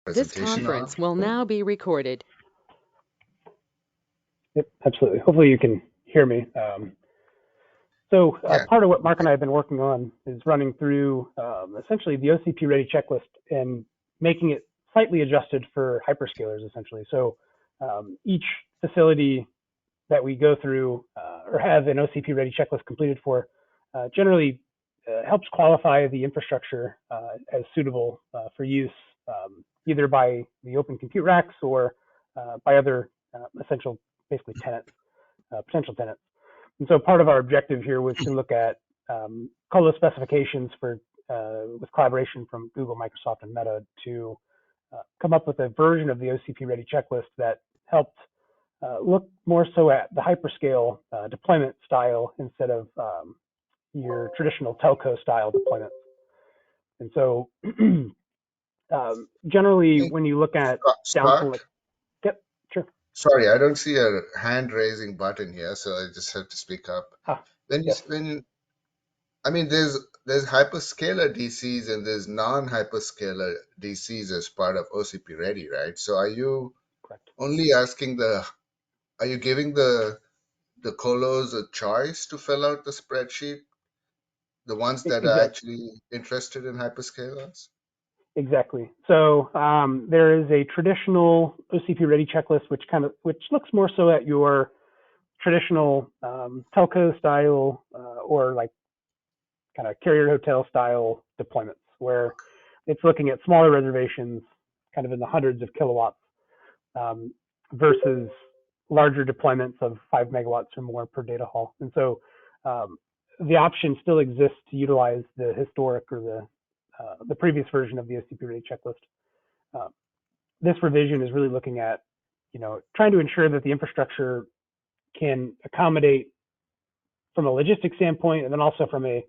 This Presentation conference off. will now be recorded. Yep, absolutely. Hopefully you can hear me. Yeah. Part of what Mark and I have been working on is running through essentially the OCP ready checklist and making it slightly adjusted for hyperscalers essentially. Each facility that we go through or have an OCP ready checklist completed for generally helps qualify the infrastructure as suitable for use either by the open compute racks or by other essential basically tenants, potential tenants. And so part of our objective here was to look at colo specifications for with collaboration from Google, Microsoft, and Meta to come up with a version of the OCP ready checklist that helped look more so at the hyperscale deployment style instead of your traditional telco style deployments. And so generally, Hey, when you look at down Scott. select, yep, sure. Sorry, I don't see a hand raising button here, so I just have to speak up. Ah, When you yes. when I mean, there's hyperscaler DCs and there's non-hyperscaler DCs as part of OCP Ready, right? So are you Correct. only asking are you giving the colos a choice to fill out the spreadsheet, the ones that are Exactly. actually interested in hyperscalers? Exactly. So there is a traditional OCP ready checklist, which looks more so at your traditional telco style or like kind of carrier hotel style deployments, where it's looking at smaller reservations, kind of in the hundreds of kilowatts, um, versus larger deployments of 5 megawatts or more per data hall. And so um, the option still exists to utilize the historic or the previous version of the OCP ready checklist. Uh, this revision is really looking at, trying to ensure that the infrastructure can accommodate from a logistics standpoint, and then also from a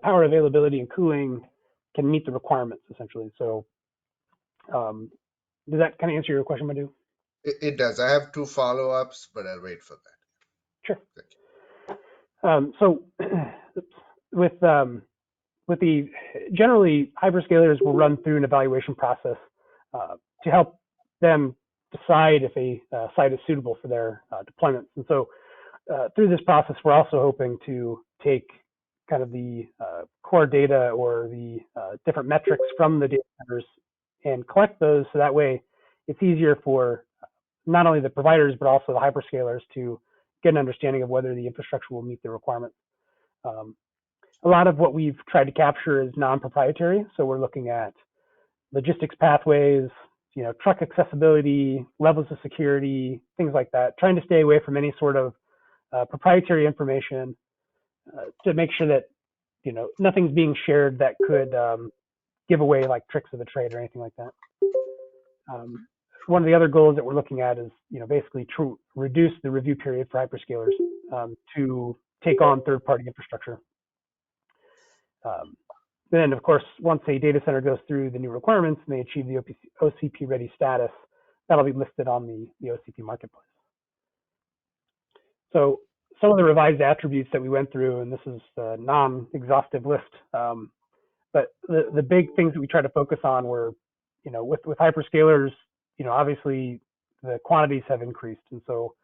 power availability and cooling can meet the requirements essentially. So um, does that kind of answer your question, Madhu? It does. I have two follow-ups, but I'll wait for that. Sure. Thank So with with the generally hyperscalers will run through an evaluation process to help them decide if a site is suitable for their deployments. And so through this process, we're also hoping to take kind of the core data or the different metrics from the data centers and collect those so that way it's easier for not only the providers but also the hyperscalers to get an understanding of whether the infrastructure will meet the requirements. Um, a lot of what we've tried to capture is non-proprietary, so we're looking at logistics pathways, truck accessibility, levels of security, things like that, trying to stay away from any sort of proprietary information to make sure that nothing's being shared that could give away like tricks of the trade or anything like that. Um, one of the other goals that we're looking at is basically to reduce the review period for hyperscalers to take on third-party infrastructure. Then, of course, once a data center goes through the new requirements and they achieve the OCP ready status, that'll be listed on the OCP marketplace. So some of the revised attributes that we went through, and this is the non-exhaustive list, but the big things that we try to focus on were, with hyperscalers, obviously the quantities have increased, and so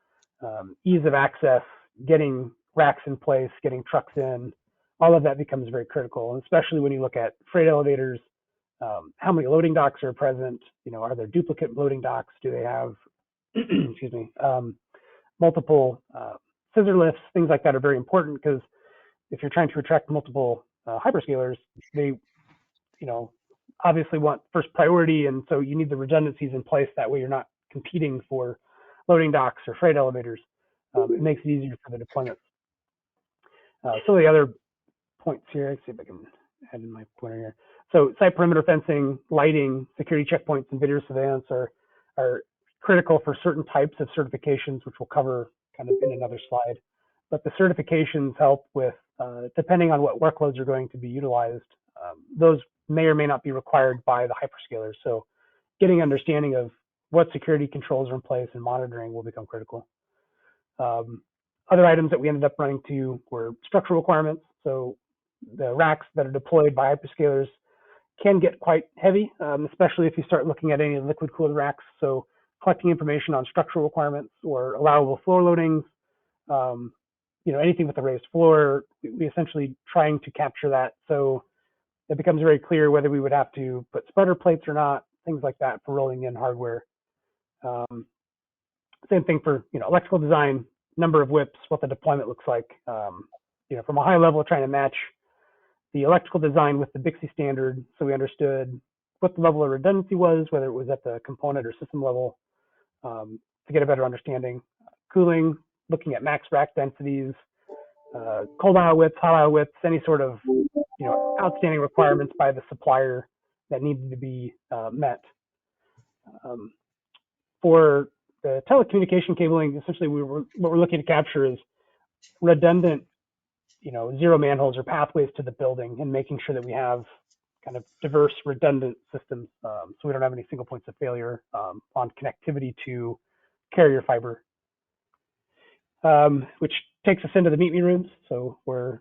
ease of access, getting racks in place, getting trucks in, all of that becomes very critical, and especially when you look at freight elevators. How many loading docks are present? Are there duplicate loading docks? Do they have, excuse me, multiple scissor lifts? Things like that are very important because if you're trying to attract multiple hyperscalers, they, obviously want first priority, and so you need the redundancies in place. That way, you're not competing for loading docks or freight elevators. It makes it easier for the deployments. Some of the other points here, let's see if I can add in my pointer here. So site perimeter fencing, lighting, security checkpoints, and video surveillance are critical for certain types of certifications, which we'll cover kind of in another slide. But the certifications help with, depending on what workloads are going to be utilized, those may or may not be required by the hyperscalers. So getting understanding of what security controls are in place and monitoring will become critical. Other items that we ended up running to were structural requirements. So the racks that are deployed by hyperscalers can get quite heavy, especially if you start looking at any liquid cooled racks. So collecting information on structural requirements or allowable floor loadings, um, anything with a raised floor, we essentially trying to capture that. So it becomes very clear whether we would have to put spreader plates or not, things like that for rolling in hardware. Um, Same thing for electrical design, number of whips, what the deployment looks like. From a high level, trying to match the electrical design with the Bixby standard, so we understood what the level of redundancy was, whether it was at the component or system level, to get a better understanding. Cooling, looking at max rack densities, cold aisle widths, hot aisle widths, any sort of outstanding requirements by the supplier that needed to be met. Um, for the telecommunication cabling, essentially what we're looking to capture is redundant, zero manholes or pathways to the building, and making sure that we have kind of diverse, redundant systems, so we don't have any single points of failure on connectivity to carrier fiber, which takes us into the meet me rooms. So we're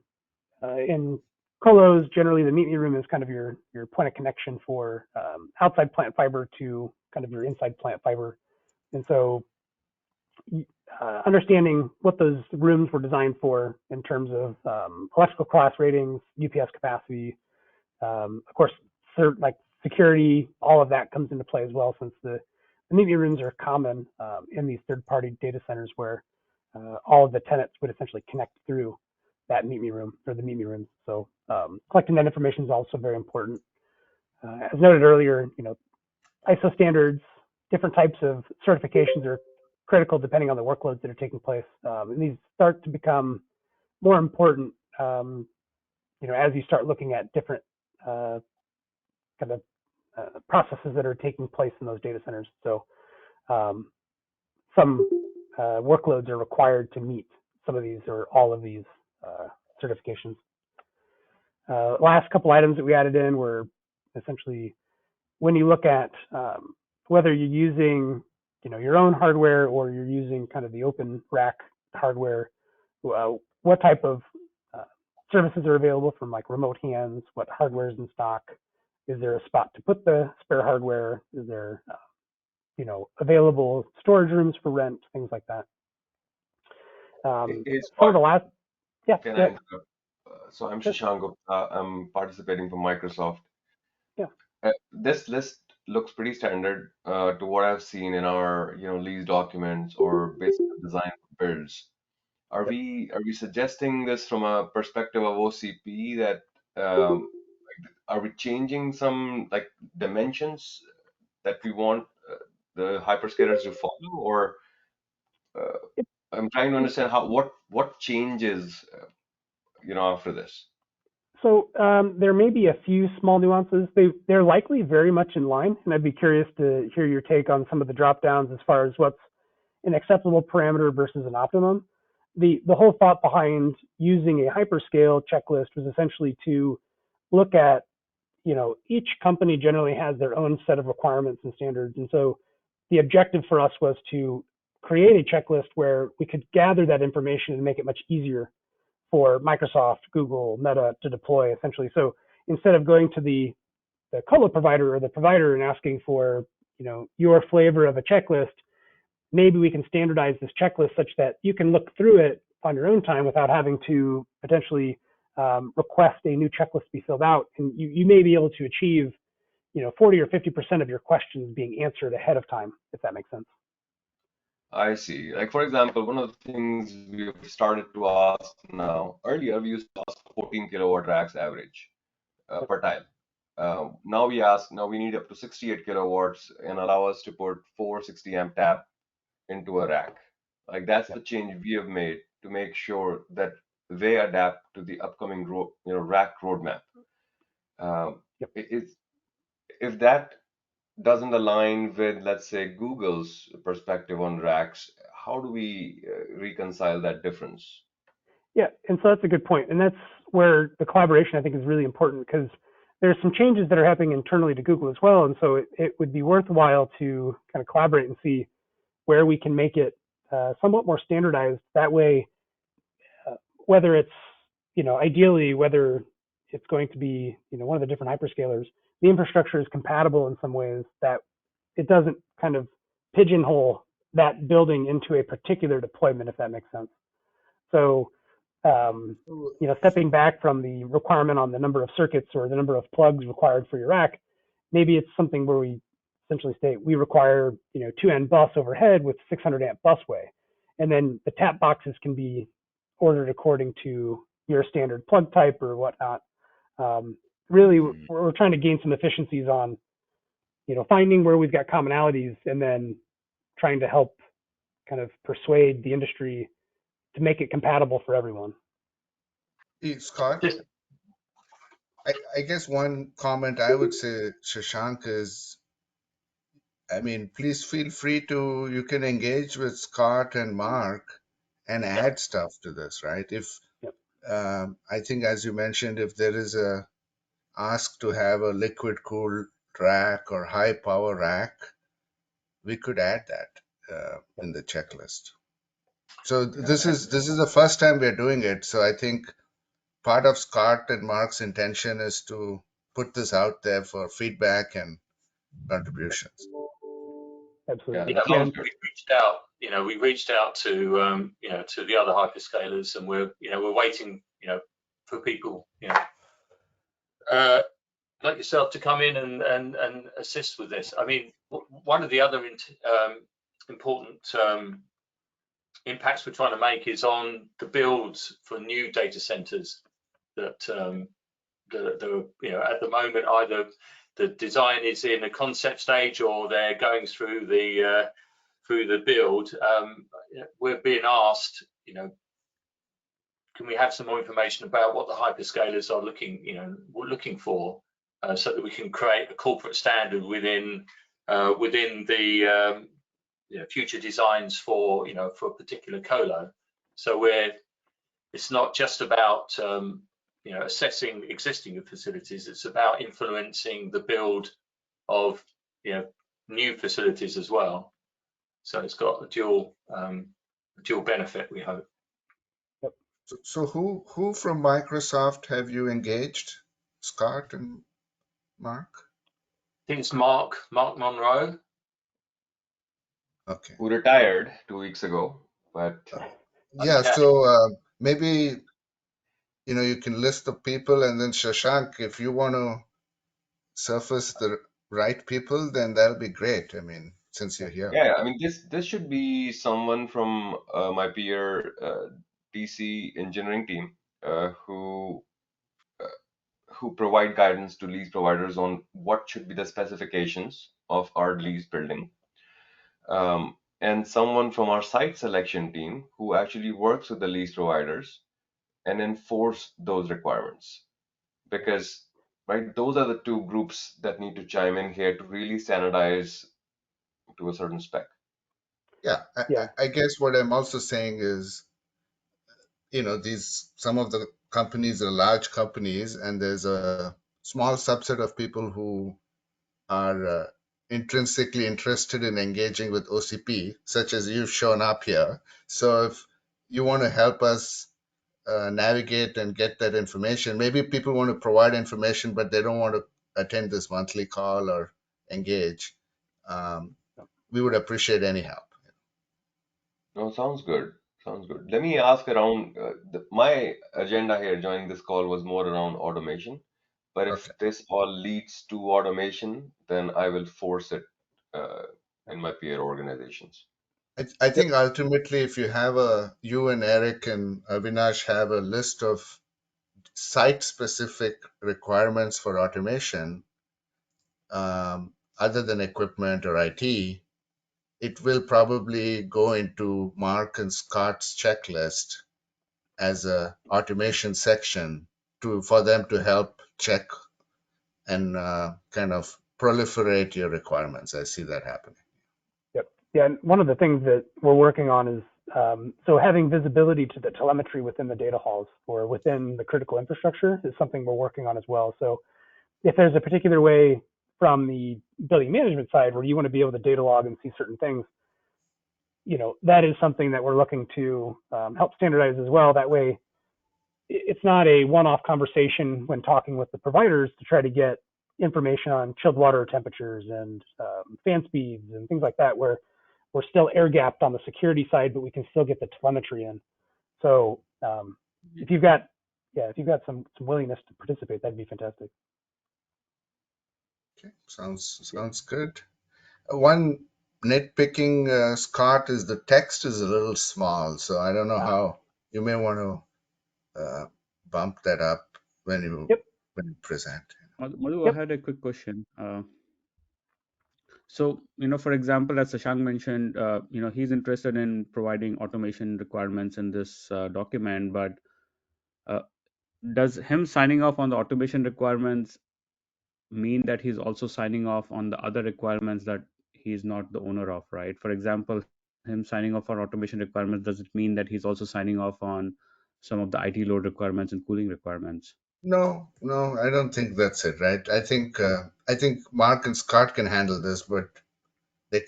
in colos. Generally, the meet me room is kind of your point of connection for outside plant fiber to kind of your inside plant fiber, and so understanding what those rooms were designed for in terms of electrical class ratings, UPS capacity, of course, like security, all of that comes into play as well, since the meet me rooms are common in these third-party data centers where all of the tenants would essentially connect through that meet me room or the meet me rooms. So collecting that information is also very important. As noted earlier, ISO standards, different types of certifications are critical depending on the workloads that are taking place. And these start to become more important, as you start looking at different kind of processes that are taking place in those data centers. So some workloads are required to meet some of these or all of these certifications. Last couple items that we added in were essentially when you look at whether you're using your own hardware or you're using kind of the open rack hardware, what type of services are available from like remote hands, what hardware is in stock, is there a spot to put the spare hardware, is there available storage rooms for rent, things like that. Hey, Some of Scott, the last, yeah, can I yeah, interrupt? So I'm sure, Shashank Gupta. I'm participating from Microsoft. yeah, This list looks pretty standard to what I've seen in our, lease documents or basic design builds. Are yep. we suggesting this from a perspective of OCP that um, are we changing some like dimensions that we want the hyperscalers to follow, or uh, I'm trying to understand what changes, after this. So there may be a few small nuances. They're likely very much in line, and I'd be curious to hear your take on some of the drop downs as far as what's an acceptable parameter versus an optimum. The whole thought behind using a hyperscale checklist was essentially to look at, each company generally has their own set of requirements and standards, and so the objective for us was to create a checklist where we could gather that information and make it much easier for Microsoft, Google, Meta to deploy essentially. So instead of going to the colo provider or the provider and asking for, your flavor of a checklist, maybe we can standardize this checklist such that you can look through it on your own time without having to potentially request a new checklist be filled out. And you may be able to achieve, 40 or 50% of your questions being answered ahead of time, if that makes sense. I see. Like for example, one of the things we have started to ask now. Earlier, we used to ask 14 kilowatt racks average Yep. per tile. Now we ask, now we need up to 68 kilowatts and allow us to put 460 amp tap into a rack. Like that's Yep. the change we have made to make sure that they adapt to the upcoming rack roadmap. Um, Yep. if that doesn't align with, let's say, Google's perspective on racks, how do we reconcile that difference? Yeah, and so that's a good point, and that's where the collaboration I think is really important because there's some changes that are happening internally to Google as well, and so it would be worthwhile to kind of collaborate and see where we can make it somewhat more standardized. That way, whether it's ideally whether it's going to be one of the different hyperscalers, the infrastructure is compatible in some ways that it doesn't kind of pigeonhole that building into a particular deployment, if that makes sense. So, stepping back from the requirement on the number of circuits or the number of plugs required for your rack, maybe it's something where we essentially state we require 2N bus overhead with 600 amp busway, and then the tap boxes can be ordered according to your standard plug type or whatnot. Really, we're trying to gain some efficiencies on finding where we've got commonalities and then trying to help kind of persuade the industry to make it compatible for everyone. Hey, Scott, I guess one comment I would say, Shashank, is, I mean, please feel free to, you can engage with Scott and Mark and add stuff to this, right? If, Yep. I think as you mentioned, if there is a ask to have a liquid cooled rack or high power rack, we could add that in the checklist. So this is the first time we're doing it. So I think part of Scott and Mark's intention is to put this out there for feedback and contributions. Absolutely. Yeah, that sounds good. We reached out to to the other hyperscalers, and we're waiting for people like yourself to come in and assist with this. I mean, one of the other important impacts we're trying to make is on the builds for new data centers that at the moment either the design is in a concept stage or they're going through the build. We're being asked, can we have some more information about what the hyperscalers are looking for, so that we can create a corporate standard within the future designs for for a particular colo. So it's not just about assessing existing facilities, it's about influencing the build of new facilities as well. So it's got a dual benefit, we hope. So who from Microsoft have you engaged, Scott and Mark? I think it's Mark Monroe. Okay. Who retired 2 weeks ago, but Yeah, Okay. so maybe you can list the people, and then Shashank, if you want to surface the right people, then that'll be great. I mean, since you're here. yeah, I mean this should be someone from my peer DC engineering team who provide guidance to lease providers on what should be the specifications of our lease building. And someone from our site selection team who actually works with the lease providers and enforce those requirements. Because, right, those are the two groups that need to chime in here to really standardize to a certain spec. Yeah, I guess what I'm also saying is, some of the companies are large companies, and there's a small subset of people who are intrinsically interested in engaging with OCP, such as you've shown up here. So if you want to help us navigate and get that information, maybe people want to provide information, but they don't want to attend this monthly call or engage. We would appreciate any help. No, sounds good. Sounds good. Let me ask around. My agenda here joining this call was more around automation. But if Okay. this all leads to automation, then I will force it uh, in my peer organizations. I think ultimately, if you and Eric and Avinash have a list of site-specific requirements for automation, other than equipment or IT, it will probably go into Mark and Scott's checklist as a automation section for them to help check and kind of proliferate your requirements. I see that happening. Yep. Yeah. And one of the things that we're working on is so having visibility to the telemetry within the data halls or within the critical infrastructure is something we're working on as well. So if there's a particular way from the building management side where you want to be able to data log and see certain things, that is something that we're looking to help standardize as well. That way, it's not a one-off conversation when talking with the providers to try to get information on chilled water temperatures and fan speeds and things like that, where we're still air gapped on the security side, but we can still get the telemetry in. So if you've got some willingness to participate, that'd be fantastic. Okay, sounds good. One nitpicking, Scott, is the text is a little small, so I don't know how you may want to bump that up when you Yep. present. Madhu, I Yep. had a quick question. So, for example, as Sashank mentioned, he's interested in providing automation requirements in this document, but does him signing off on the automation requirements mean that he's also signing off on the other requirements that he's not the owner of, right? For example, him signing off on automation requirements, does it mean that he's also signing off on some of the IT load requirements and cooling requirements? No, I don't think that's it, right? I think Mark and Scott can handle this, but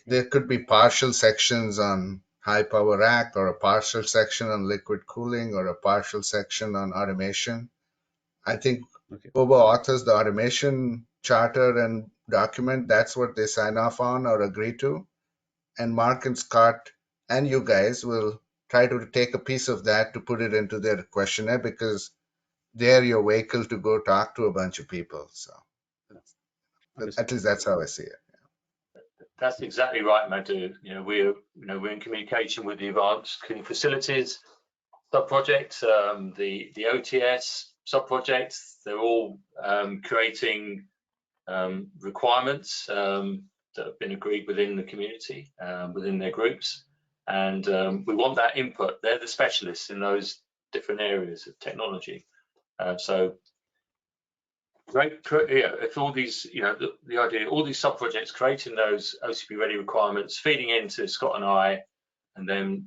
there could be partial sections on high power rack, or a partial section on liquid cooling, or a partial section on automation. I think Okay. whoever authors the automation charter and document, that's what they sign off on or agree to. And Mark and Scott and you guys will try to take a piece of that to put it into their questionnaire, because they're your vehicle to go talk to a bunch of people. So at least that's how I see it. That's exactly right, Madhu. We're in communication with the advanced cooling facilities sub-project, the OTS sub-projects. They're all creating requirements that have been agreed within the community, within their groups, and we want that input. They're the specialists in those different areas of technology. So great, yeah. If all these, the idea, all these sub-projects creating those OCP ready requirements, feeding into Scott and I, and then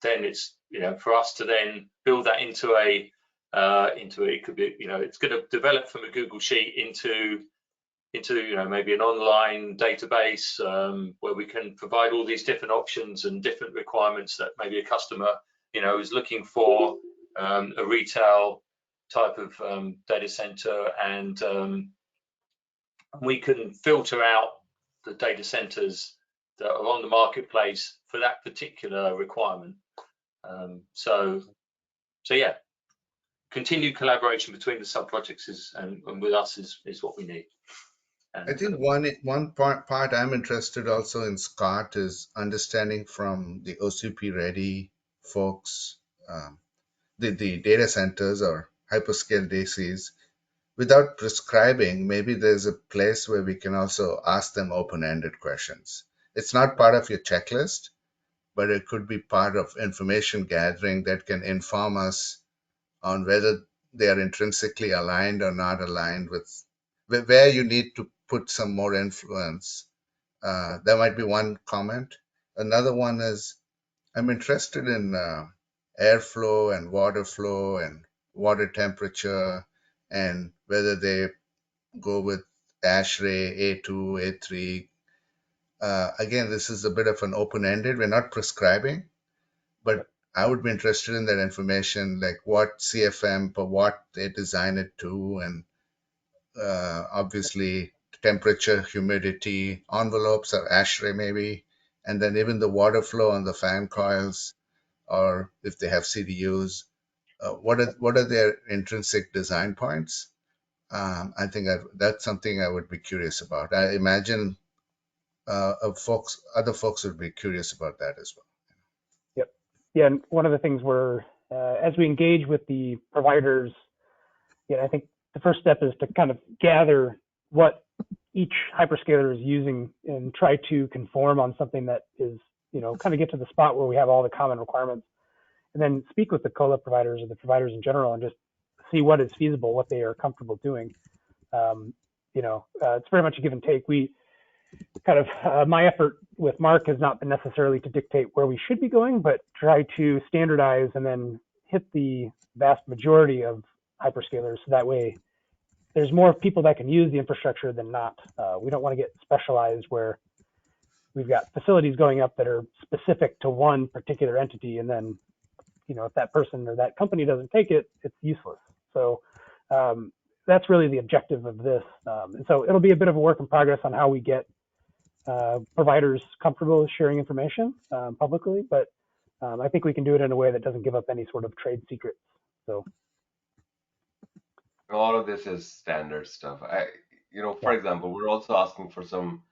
then it's for us to then build that into it could be it's going to develop from a Google sheet into maybe an online database where we can provide all these different options and different requirements that maybe a customer is looking for, a retail type of data center, and we can filter out the data centers that are on the marketplace for that particular requirement. So yeah, continued collaboration between the sub projects and with us is what we need. And I think one part I'm interested also in, Scott, is understanding from the OCP ready folks, the data centers or hyperscale DCs, without prescribing. Maybe there's a place where we can also ask them open-ended questions. It's not part of your checklist, but it could be part of information gathering that can inform us on whether they are intrinsically aligned or not aligned with where you need to put some more influence. That might be one comment. Another one is, I'm interested in airflow and water flow and water temperature, and whether they go with ASHRAE A2, A3. Again, this is a bit of an open-ended. We're not prescribing, but I would be interested in that information, like what CFM per watt they design it to, and obviously temperature, humidity, envelopes or ASHRAE maybe, and then even the water flow on the fan coils, or if they have CDUs, what are their intrinsic design points? I think that's something I would be curious about. I imagine other folks would be curious about that as well. Yep. Yeah, and one of the things we're as we engage with the providers, I think the first step is to kind of gather what each hyperscaler is using and try to conform on something that is, kind of get to the spot where we have all the common requirements, and then speak with the colo providers or the providers in general and just see what is feasible, what they are comfortable doing. It's very much a give and take. We kind of my effort with Mark has not been necessarily to dictate where we should be going, but try to standardize and then hit the vast majority of hyperscalers. So that way there's more people that can use the infrastructure than not. We don't want to get specialized where we've got facilities going up that are specific to one particular entity, and then if that person or that company doesn't take it, it's useless. So that's really the objective of this. And so it'll be a bit of a work in progress on how we get providers comfortable with sharing information publicly, but I think we can do it in a way that doesn't give up any sort of trade secrets. So All of this is standard stuff. For yeah, example, we're also asking for some.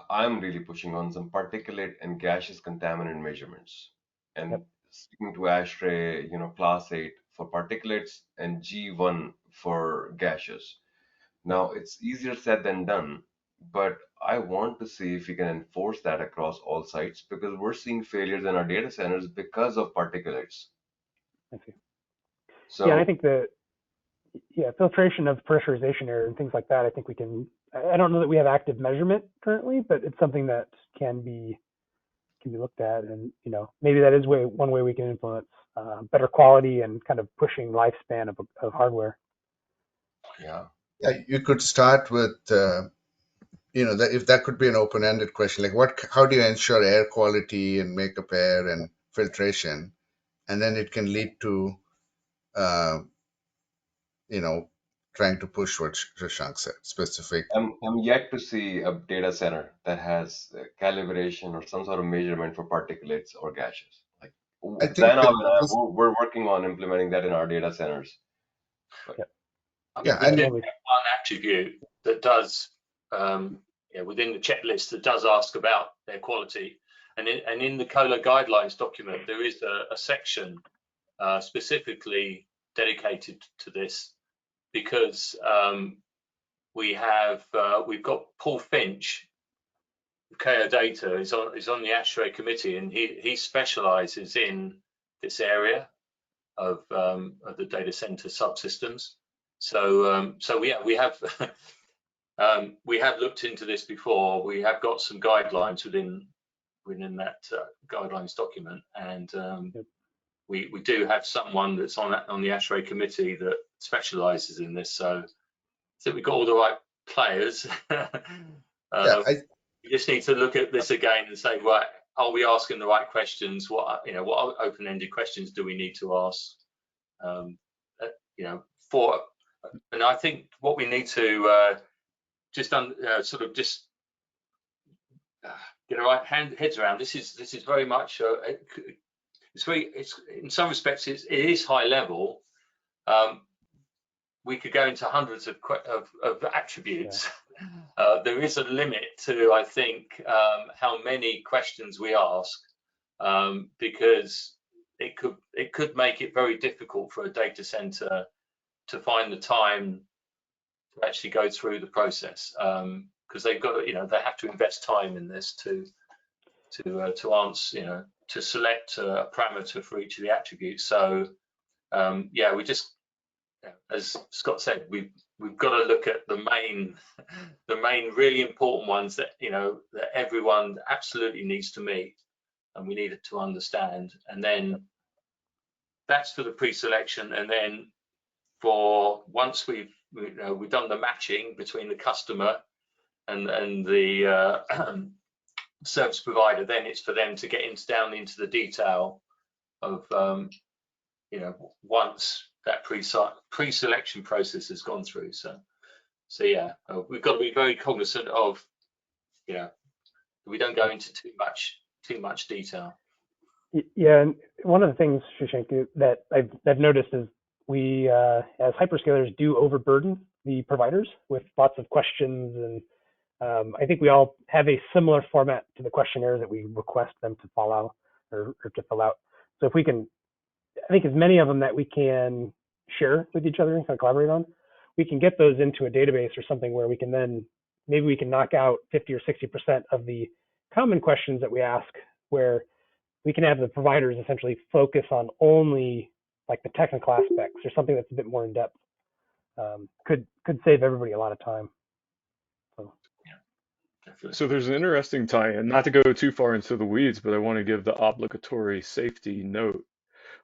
I'm really pushing on some particulate and gaseous contaminant measurements, and yep, sticking to ASHRAE, class 8 for particulates and G1 for gaseous. Now, it's easier said than done, but I want to see if we can enforce that across all sites because we're seeing failures in our data centers because of particulates. I see. Yeah, and I So, think that filtration of pressurization error and things like that. I think we can. I don't know that we have active measurement currently, but it's something that can be looked at, and maybe that is one way we can influence better quality and kind of pushing lifespan of hardware. yeah. Yeah, you could start with that if that could be an open-ended question, like how do you ensure air quality and makeup air and filtration, and then it can lead to uh, you know trying to push what Shashank said, specific. I'm yet to see a data center that has calibration or some sort of measurement for particulates or gases. Like I think Zainab and I, this, we're working on implementing that in our data centers. But Yep. I mean, yeah, we Yeah, do and have totally. one attribute that does, within the checklist that does ask about their quality. And in the COLA guidelines document, there is a section specifically dedicated to this because we've got Paul Finch, KO Data, is on the ASHRAE committee, and he specialises in this area of the data center subsystems. So yeah, we have we have looked into this before. We have got some guidelines within that guidelines document, and Yep. we do have someone that's on the ASHRAE committee that specialises in this. So I think we've got all the right players. yeah, We just need to look at this again and say, right, are we asking the right questions? What open-ended questions do we need to ask? And I think what we need to just get our heads around. This is very much it's in some respects it is high level. We could go into hundreds of attributes. There is a limit to, I think, how many questions we ask, because it could make it very difficult for a data center to find the time to actually go through the process, because they've got they have to invest time in this to answer, to select a parameter for each of the attributes. So yeah, we just, as Scott said, we've got to look at the main really important ones that that everyone absolutely needs to meet, and we need it to understand. And then that's for the pre-selection, and then for once we've done the matching between the customer and the service provider, then it's for them to get down into the detail of once that pre-selection process has gone through. So yeah, we've got to be very cognizant of we don't go into too much detail. Yeah, and one of the things, Shashank, that I've noticed is we, as hyperscalers, do overburden the providers with lots of questions, and I think we all have a similar format to the questionnaire that we request them to follow or to fill out. So if we can, I think as many of them that we can share with each other and kind of collaborate on, we can get those into a database or something where we can then maybe we can knock out 50 or 60% of the common questions that we ask, where we can have the providers essentially focus on only like the technical aspects or something that's a bit more in depth. Could save everybody a lot of time. So Definitely. So there's an interesting tie-in, not to go too far into the weeds, but I want to give the obligatory safety note.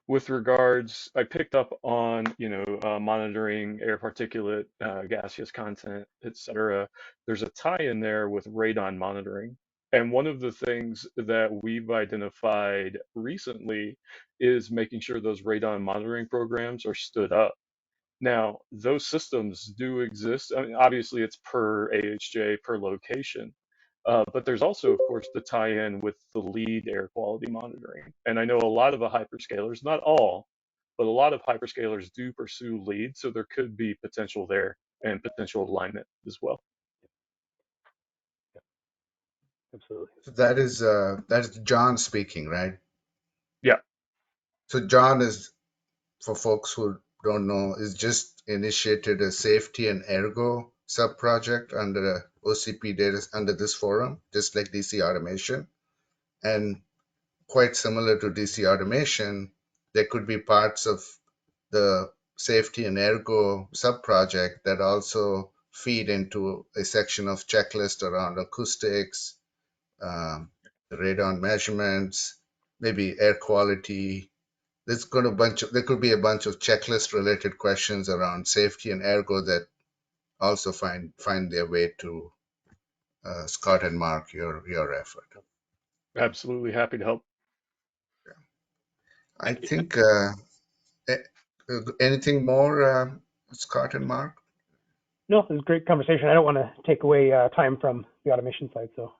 With regards, I picked up on, monitoring air particulate, gaseous content, etc. There's a tie-in there with radon monitoring. And one of the things that we've identified recently is making sure those radon monitoring programs are stood up. Now, those systems do exist. I mean, obviously, it's per AHJ, per location. But there's also, of course, the tie-in with the lead air quality monitoring. And I know a lot of the hyperscalers, not all, but a lot of hyperscalers do pursue lead. So there could be potential there and potential alignment as well. Absolutely. So that is John speaking, right? Yeah, So John is, for folks who don't know, is just initiated a safety and ergo sub-project under the OCP data under this forum, just like DC automation. And quite similar to DC automation, there could be parts of the safety and ergo sub-project that also feed into a section of checklist around acoustics, radon measurements, maybe air quality. There could be a bunch of checklist related questions around safety and ergo that also find their way to Scott and Mark, your effort. absolutely happy to help. I think anything more, Scott and Mark? No, it was a great conversation. I don't want to take away time from the automation side, so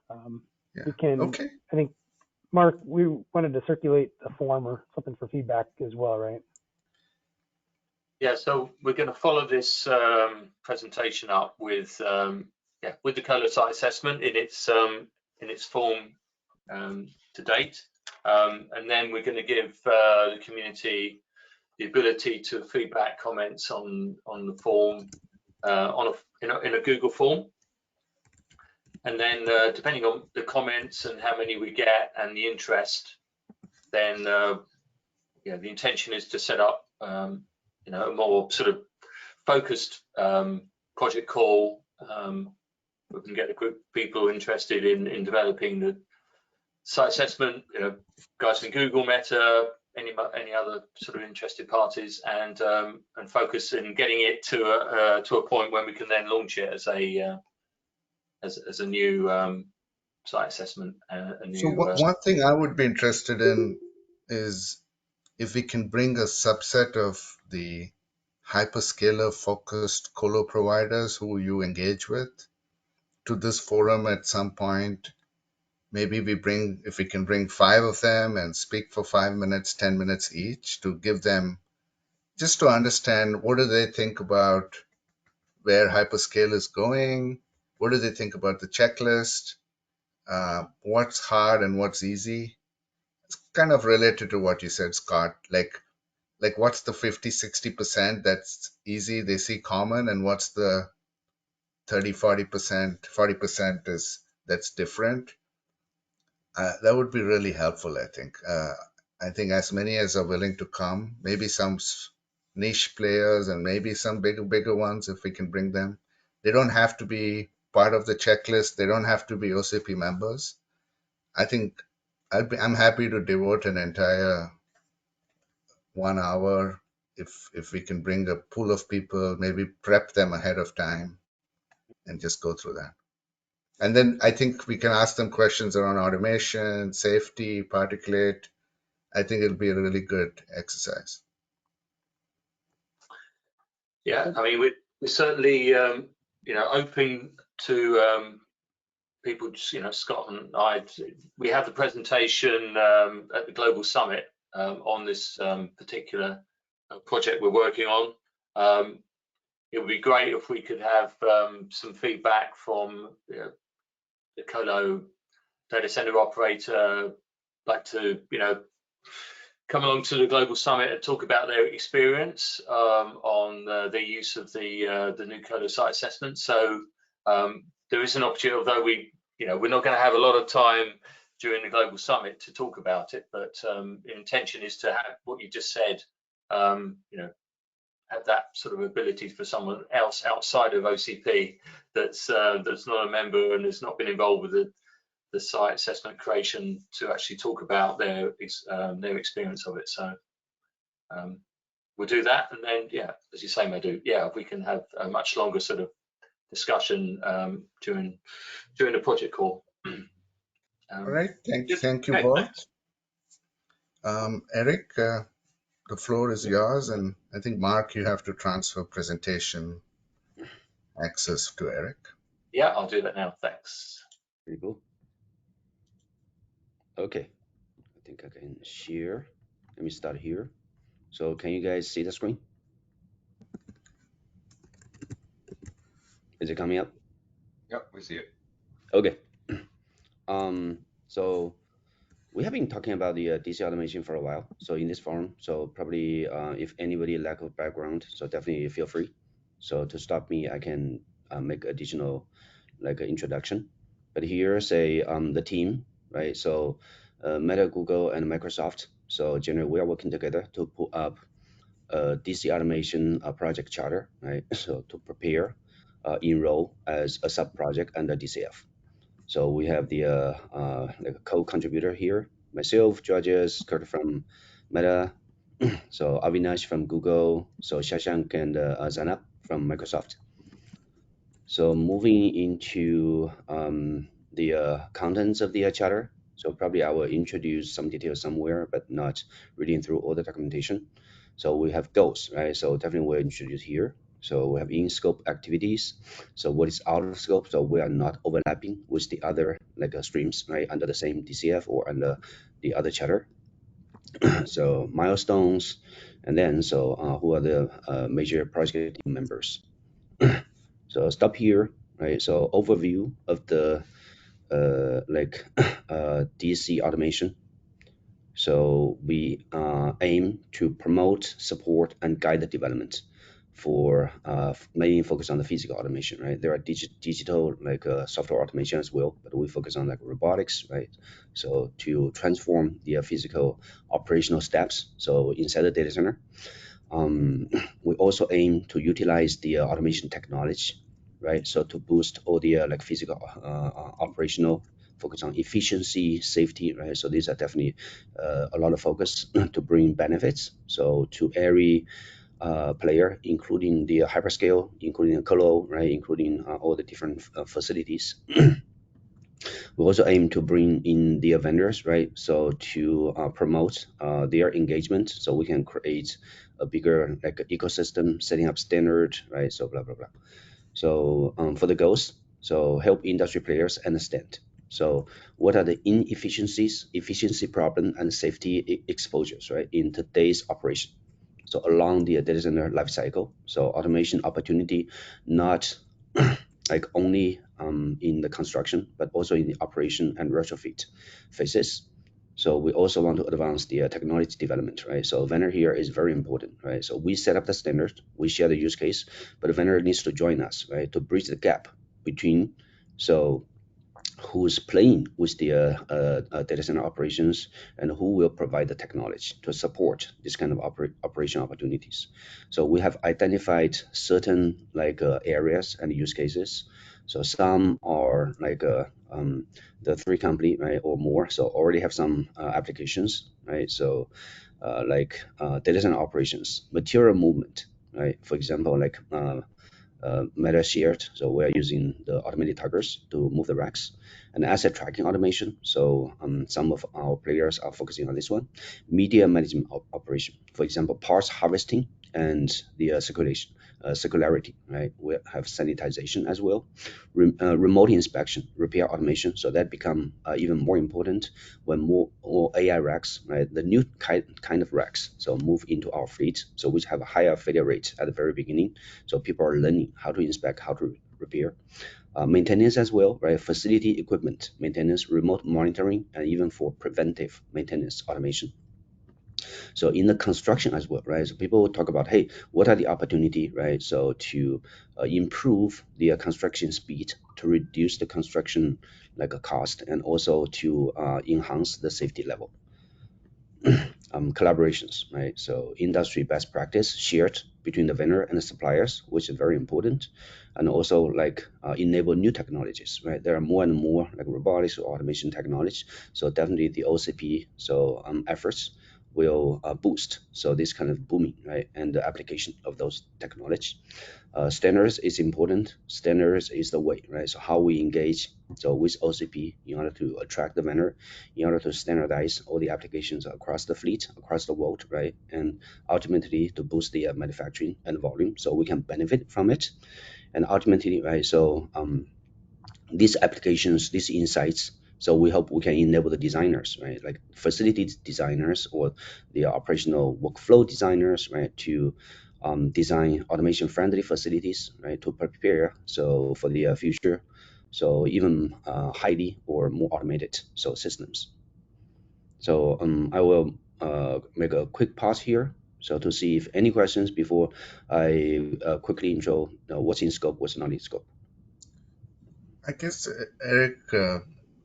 Yeah. we can. Okay. I think, Mark, we wanted to circulate a form or something for feedback as well, right? Yeah, so we're going to follow this presentation up with the colo site assessment in its form to date, and then we're going to give the community the ability to feedback comments on the form in a Google form, and then depending on the comments and how many we get and the interest, then the intention is to set up a more sort of focused project call. We can get a group of people interested in developing the site assessment, guys in Google, Meta, any other sort of interested parties, and focus in getting it to a point when we can then launch it as a new site assessment. So one thing I would be interested in is if we can bring a subset of the hyperscaler focused colo providers who you engage with to this forum at some point. Maybe if we can bring 5 of them and speak for 5 minutes, 10 minutes each to give them, just to understand what do they think about where hyperscale is going, what do they think about the checklist, what's hard and what's easy. It's kind of related to what you said, Scott, like what's the 50-60% that's easy, they see common, and what's the 40% is that's different. That would be really helpful, I think. I think as many as are willing to come, maybe some niche players and maybe some bigger ones if we can bring them. They don't have to be part of the checklist. They don't have to be OCP members. I think I'm happy to devote an entire 1 hour if we can bring a pool of people, maybe prep them ahead of time and just go through that. And then I think we can ask them questions around automation, safety, particulate. I think it'll be a really good exercise. Yeah, I mean, we're certainly open to people. Scott and I, we have the presentation at the Global Summit on this particular project we're working on. It would be great if we could have some feedback from the colo data center operator, like to come along to the Global Summit and talk about their experience on their use of the new colo site assessment. So there is an opportunity, although we're not going to have a lot of time during the Global Summit to talk about it, but the intention is to have what you just said, have that sort of ability for someone else outside of OCP that's not a member and has not been involved with the site assessment creation to actually talk about their experience of it. So we'll do that, and then as you say, Madhu, if we can have a much longer sort of discussion during the project call. All right, thank you Okay, both. thanks. Eric, the floor is yours, and I think Mark, you have to transfer presentation access to Eric. Yeah, I'll do that now. Thanks. Very cool. Okay, I think I can share. Let me start here. So can you guys see the screen? Is it coming up? Yep, we see it. Okay. So we have been talking about the DC automation for a while. So in this forum, so probably if anybody lack of background, so definitely feel free. So to stop me, I can make additional like an introduction. But here, say the team, right? So Meta, Google, and Microsoft. So generally, we are working together to put up a DC automation project charter, right? So to prepare, enroll as a sub project under DCF. So we have the like a co-contributor here, myself, Georges, Kurt from Meta, so Avinash from Google, so Shashank and Zanab from Microsoft. So moving into the contents of the charter, so probably I will introduce some details somewhere, but not reading through all the documentation. So we have goals, right? So definitely we'll introduce here. So we have in-scope activities. So what is out of scope? So we are not overlapping with the other like streams, right, under the same DCF or under the other charter. So milestones, and then so who are the major project team members? So stop here, right? So overview of the like DC automation. So we aim to promote, support, and guide the development for mainly focus on the physical automation, right? There are digital like software automation as well, but we focus on like robotics, right? So to transform the physical operational steps. So inside the data center, we also aim to utilize the automation technology, right? So to boost all the like physical operational focus on efficiency, safety, right? So these are definitely a lot of focus to bring benefits. So to every player, including the hyperscale, including the colo, right? Including all the different facilities. We also aim to bring in the vendors, right? So to promote their engagement, so we can create a bigger like ecosystem, setting up standard, right? So blah blah blah. So for the goals, so help industry players understand. So what are the inefficiencies, efficiency problem, and safety exposures, right, in today's operation? So along the data center life cycle, so automation opportunity, not like only in the construction, but also in the operation and retrofit phases. So we also want to advance the technology development, right? So vendor here is very important, right? So we set up the standard, we share the use case, but the vendor needs to join us, right, to bridge the gap between so who's playing with the data center operations and who will provide the technology to support this kind of operation opportunities. So we have identified certain like areas and use cases. So some are like the three company, right, or more. So already have some applications, right? So like data center operations, material movement, right? For example, like Meta shared. So we're using the automated tuggers to move the racks and asset tracking automation. So some of our players are focusing on this one. Media management operation, for example, parts harvesting and the circularity, right? We have sanitization as well. Remote inspection, repair automation. So that become even more important when more AI racks, right? The new kind of racks, so move into our fleet, so which have a higher failure rate at the very beginning. So people are learning how to inspect, how to repair. Maintenance as well, right? Facility equipment maintenance, remote monitoring, and even for preventive maintenance automation. So in the construction as well, right? So people talk about, hey, what are the opportunity, right? So to improve the construction speed, to reduce the construction like a cost, and also to enhance the safety level. Collaborations, right? So industry best practice shared between the vendor and the suppliers, which is very important, and also like enable new technologies, right? There are more and more like robotics or automation technology. So definitely the OCP efforts will boost. So this kind of booming, right, and the application of those technology. Standards is important. Standards is the way, right? So how we engage. So with OCP, in order to attract the vendor, in order to standardize all the applications across the fleet, across the world, right? And ultimately to boost the manufacturing and volume, so we can benefit from it. And ultimately, right? So these applications, these insights. So we hope we can enable the designers, right, like facility designers or the operational workflow designers, right, to design automation-friendly facilities, right, to prepare so for the future, so even highly or more automated so systems. So I will make a quick pause here, so to see if any questions before I quickly intro what's in scope, what's not in scope. I guess, Eric,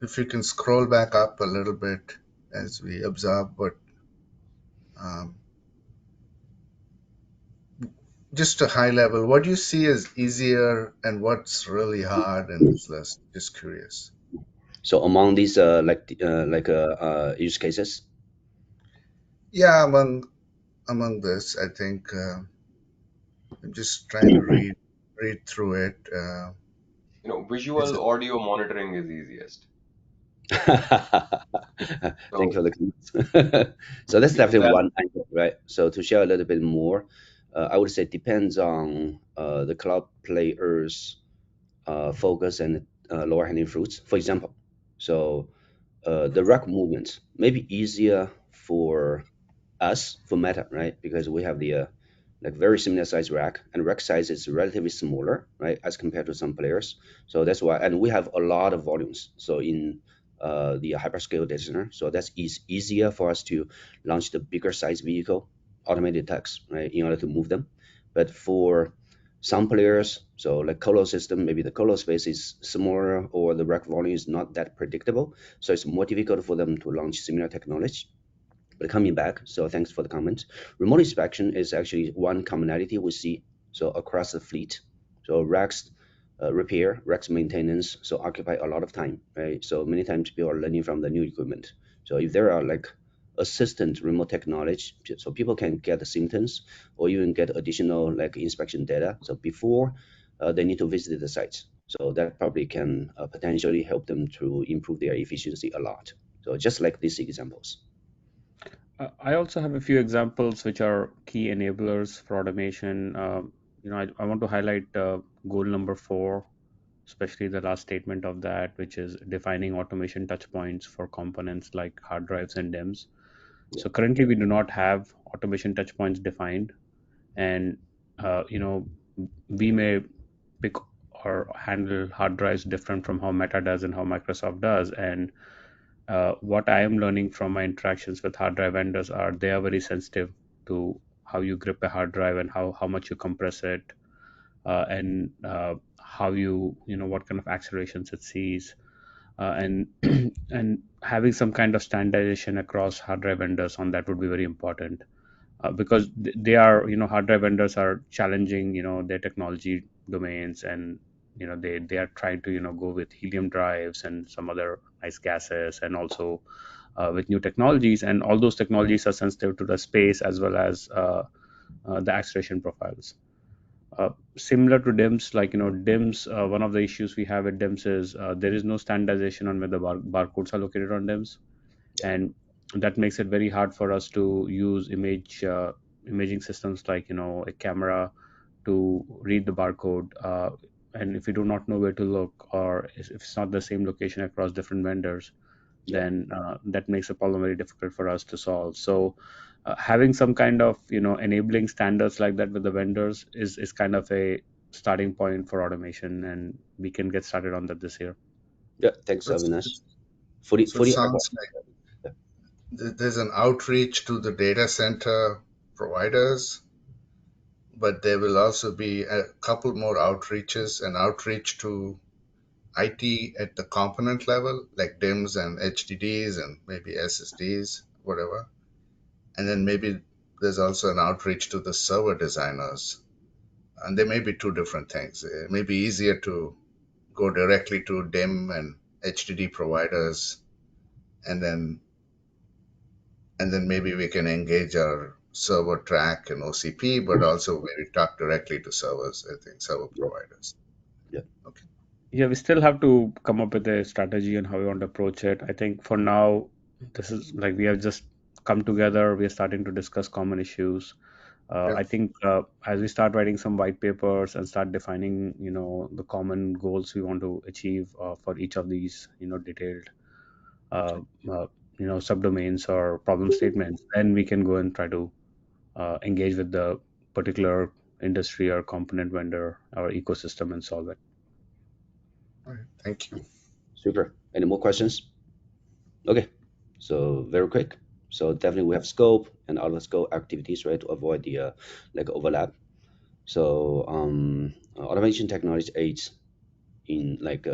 if you can scroll back up a little bit as we observe what, um, just a high level, what do you see as easier and what's really hard in this list? Just curious. So among these use cases. Yeah, among this, I think I'm just trying to read through it. Is it? Visual audio monitoring is easiest. Thank you for So the comments. So that's because definitely that, one angle, right? So to share a little bit more, I would say it depends on the cloud players' focus and lower hanging fruits. For example, so the rack movement may be easier for us for Meta, right? Because we have the like very similar size rack, and rack size is relatively smaller, right, as compared to some players. So that's why, and we have a lot of volumes. So in the hyperscale data center, so that's easier for us to launch the bigger size vehicle, automated tax, right, in order to move them. But for some players, so like colo system, maybe the colo space is smaller or the rack volume is not that predictable. So it's more difficult for them to launch similar technology. But coming back, so thanks for the comment. Remote inspection is actually one commonality we see so across the fleet. So racks repair, racks maintenance, so occupy a lot of time, right? So many times people are learning from the new equipment. So if there are like assistant remote technology, so people can get the symptoms or even get additional like inspection data. So before they need to visit the sites. So that probably can potentially help them to improve their efficiency a lot. So just like these examples. I also have a few examples which are key enablers for automation. I want to highlight goal number 4, especially the last statement of that, which is defining automation touchpoints for components like hard drives and DIMMs. Yeah. So currently we do not have automation touchpoints defined, and we may pick or handle hard drives different from how Meta does and how Microsoft does. And what I am learning from my interactions with hard drive vendors are they are very sensitive to how you grip a hard drive and how much you compress it, and how what kind of accelerations it sees, and and having some kind of standardization across hard drive vendors on that would be very important, because they are, hard drive vendors are challenging, their technology domains, and they are trying to go with helium drives and some other nice gases, and also with new technologies, and all those technologies are sensitive to the space as well as the acceleration profiles. Similar to DIMMs, like DIMMs, one of the issues we have with DIMMs is there is no standardization on where the barcodes are located on DIMMs, and that makes it very hard for us to use imaging systems like a camera to read the barcode, and if we do not know where to look, or if it's not the same location across different vendors, Yeah. then that makes the problem very difficult for us to solve. So having some kind of enabling standards like that with the vendors is kind of a starting point for automation, and we can get started on that this year. Yeah. Thanks, So, Avinash. so it Fully sounds agree. like there's an outreach to the data center providers, but there will also be a couple more outreaches, an outreach to IT at the component level, like DIMMs and HDDs and maybe SSDs, whatever. And then maybe there's also an outreach to the server designers. And there may be two different things. It may be easier to go directly to DIMM and HDD providers and then and then maybe we can engage our server track and OCP, but also maybe talk directly to servers, I think, server Yeah, providers. yeah, Okay. Yeah, we still have to come up with a strategy on how we want to approach it. I think for now, this is like we have just come together. We are starting to discuss common issues. Yeah. I think as we start writing some white papers and start defining, the common goals we want to achieve for each of these, detailed, uh, uh, subdomains or problem statements, then we can go and try to engage with the particular industry or component vendor or ecosystem and solve it. All right. Thank you. super. Any more questions? Okay, so very quick. So definitely we have scope and out of scope activities, right, to avoid the like overlap. So automation technology aids in like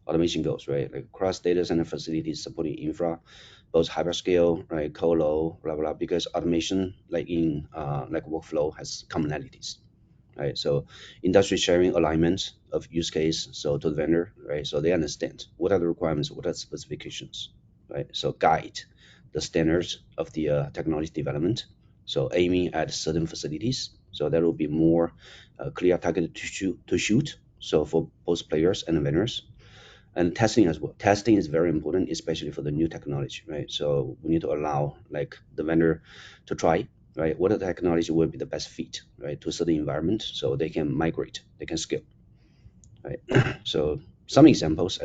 automation goals, right? Like cross data center facilities supporting infra, both hyperscale, right, colo, blah blah. Because automation, like in like workflow, has commonalities, right? So industry sharing alignment of use case, so to the vendor, right? So they understand what are the requirements, what are the specifications, right? So guide the standards of the technology development. So aiming at certain facilities, so there will be more clear target to shoot. So for both players and vendors, and testing as well. Testing is very important, especially for the new technology, right? So we need to allow like the vendor to try, right? What technology will be the best fit, right, to certain environment, so they can migrate, they can scale, right? So some examples,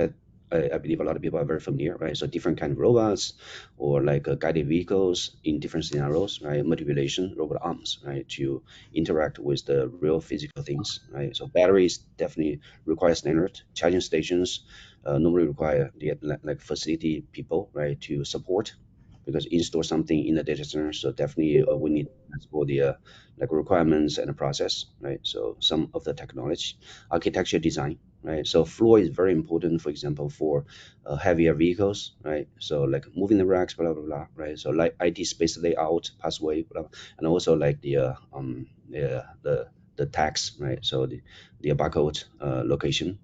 I believe a lot of people are very familiar, right? So different kind of robots, or like guided vehicles in different scenarios, right? Manipulation, robot arms, right, to interact with the real physical things, right? So batteries definitely require standard. Charging stations normally require the like facility people, right, to support, because install something in the data center. So definitely we need for the like requirements and the process, right? So some of the technology, architecture design, right? So floor is very important, for example, for heavier vehicles, right? So like moving the racks, blah blah blah, right? So like IT space layout, pathway, blah, and also like the tags, right? So the barcode location,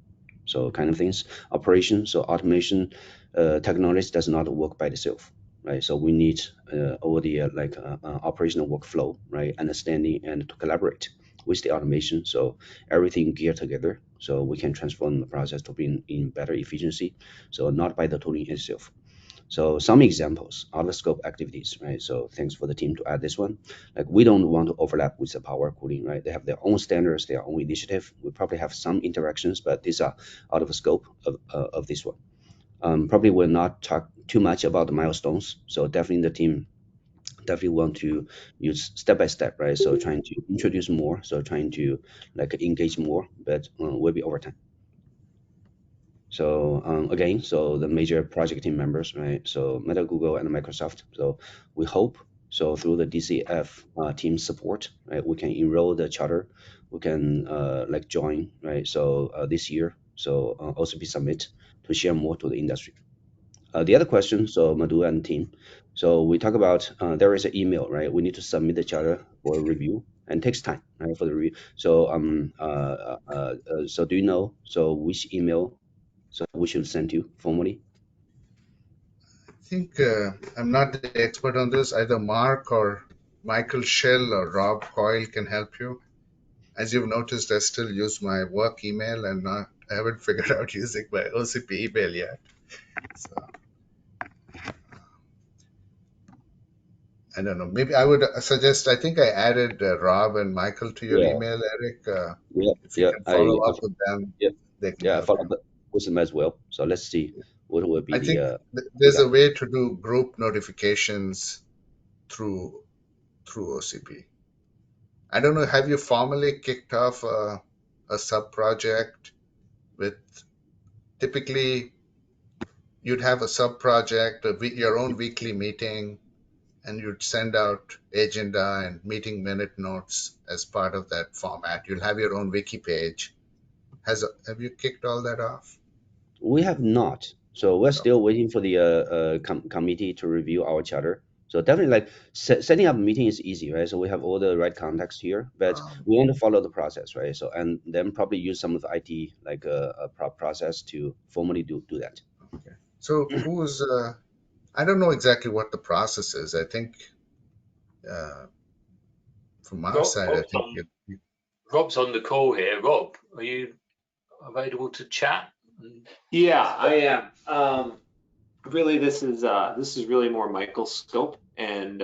so kind of things. Operation, so automation technology does not work by itself, right? So we need all the operational workflow, right? Understanding and to collaborate with the automation. So everything geared together, so we can transform the process to bring in better efficiency. So not by the tooling itself. So some examples, other scope activities, right? So thanks for the team to add this one. Like we don't want to overlap with the power cooling, right? They have their own standards, their own initiative. We probably have some interactions, but these are out of the scope of this one. Probably will not talk too much about the milestones. So definitely the team definitely want to use step by step, right? So trying to introduce more, so trying to like engage more, but will be over time. So again, so the major project team members, right? So Meta, Google, and Microsoft. So we hope so through the DCF team support, right? We can enroll the charter, we can like join, right? So this year, so OCP Summit to share more to the industry. The other question, so Madhu and team, so we talk about there is an email, right? We need to submit the charter for review and takes time, right, for the review. So so do you know so which email so we should send you formally? I think I'm not the expert on this. Either Mark or Michael Shell or Rob Coyle can help you. As you've noticed, I still use my work email and I haven't figured out using my OCP email yet. So I don't know. Maybe I would suggest, I think I added Rob and Michael to your Yeah, email, Eric. yeah, If you yeah. can follow up with them, Yeah, they can yeah. I help follow you. up with them as well. So let's see what will be I the think there's feedback. a way to do group notifications through OCP. I don't know. Have you formally kicked off a sub project with typically you'd have a sub project, your own weekly meeting, and you'd send out agenda and meeting minute notes as part of that format. You'll have your own wiki page. Have you kicked all that off? We have not. So we're No. still waiting for the committee to review our charter. So definitely, like setting up a meeting is easy, right? So we have all the right contacts here, but Um, we want to follow the process, right? So and then probably use some of the IT like process to formally do that. okay. So who's I don't know exactly what the process is. I think from our side, I think Rob's on the call here. Rob, are you available to chat? Yeah, I am. Really, this is really more Michael's scope, and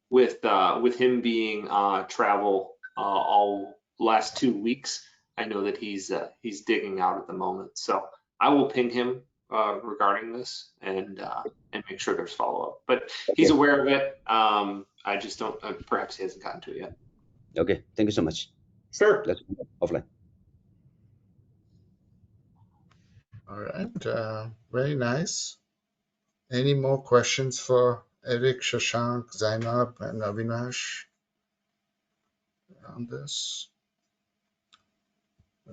with him being travel all last 2 weeks, I know that he's digging out at the moment. So I will ping him regarding this and make sure there's follow up. But he's aware of it. I just don't. Perhaps he hasn't gotten to it yet. Okay, thank you so much. Sure. Let's offline. All right, very nice. Any more questions for Eric, Shashank, Zainab, and Avinash on this?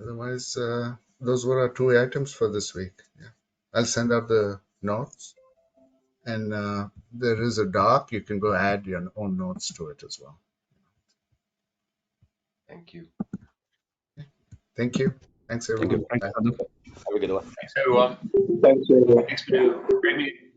Otherwise, those were our 2 items for this week. Yeah. I'll send out the notes, and there is a doc. You can go add your own notes to it as well. Thank you. Thank you. Thanks, everyone. Thank you. Bye. Thanks, Madhu. Have a good one. Thanks, everyone. Thanks, everyone. Thanks, Madhu. Great meeting.